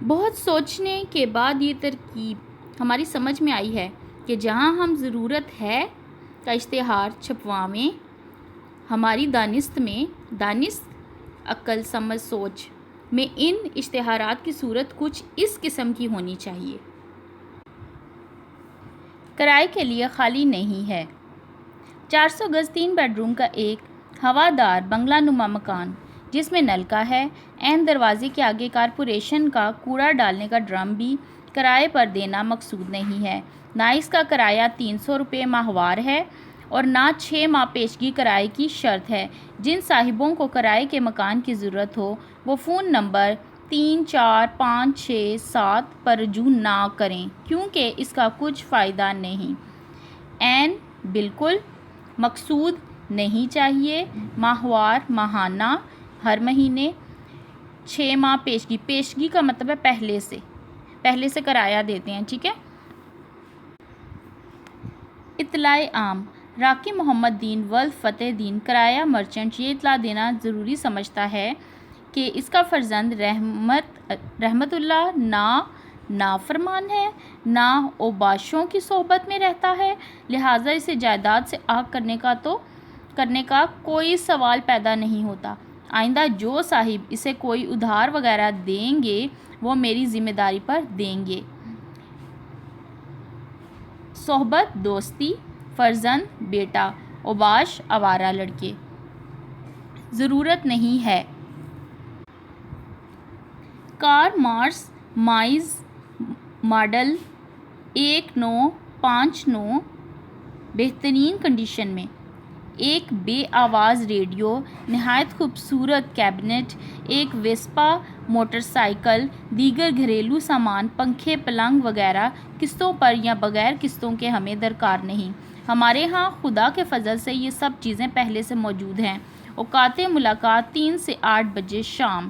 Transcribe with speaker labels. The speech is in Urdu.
Speaker 1: بہت سوچنے کے بعد یہ ترکیب ہماری سمجھ میں آئی ہے کہ جہاں ہم ضرورت ہے کا اشتہار چھپواویں، ہماری دانست عقل سمجھ سوچ میں ان اشتہارات کی صورت کچھ اس قسم کی ہونی چاہیے۔ کرائے کے لیے خالی نہیں ہے۔ 400 گز 3 بیڈ روم کا ایک ہوادار بنگلہ نما مکان جس میں نلکا ہے، عین دروازے کے آگے کارپوریشن کا کوڑا ڈالنے کا ڈرم بھی کرائے پر دینا مقصود نہیں ہے۔ نہ اس کا کرایہ 300 روپے ماہوار ہے اور نہ 6 ماہ پیشگی کرائے کی شرط ہے۔ جن صاحبوں کو کرائے کے مکان کی ضرورت ہو وہ فون نمبر 345667 پر رجوع نہ کریں کیونکہ اس کا کچھ فائدہ نہیں۔ عین بالکل مقصود نہیں چاہیے۔ ماہوار ماہانہ، ہر مہینے 6 ماہ پیشگی۔ پیشگی کا مطلب ہے پہلے سے کرایہ دیتے ہیں، ٹھیک ہے۔ اطلاع عام: راقی محمد دین ولد فتح دین کرایہ مرچنٹ یہ اطلاع دینا ضروری سمجھتا ہے کہ اس کا فرزند رحمت اللہ نہ نافرمان ہے، نہ اوباشوں کی صحبت میں رہتا ہے، لہٰذا اسے جائیداد سے آگ کرنے کا کوئی سوال پیدا نہیں ہوتا۔ آئندہ جو صاحب اسے کوئی ادھار وغیرہ دیں گے وہ میری ذمہ داری پر دیں گے۔ صحبت دوستی: فرزند بیٹا، اوباش آوارہ لڑکے۔ ضرورت نہیں ہے۔ کار مارس مائز ماڈل 1959 بہترین کنڈیشن میں، ایک بے آواز ریڈیو، نہایت خوبصورت کیبنٹ، ایک ویسپا موٹر سائیکل، دیگر گھریلو سامان، پنکھے، پلنگ وغیرہ قسطوں پر یا بغیر قسطوں کے ہمیں درکار نہیں۔ ہمارے ہاں خدا کے فضل سے یہ سب چیزیں پہلے سے موجود ہیں۔ اوقات ملاقات 3 سے 8 بجے شام۔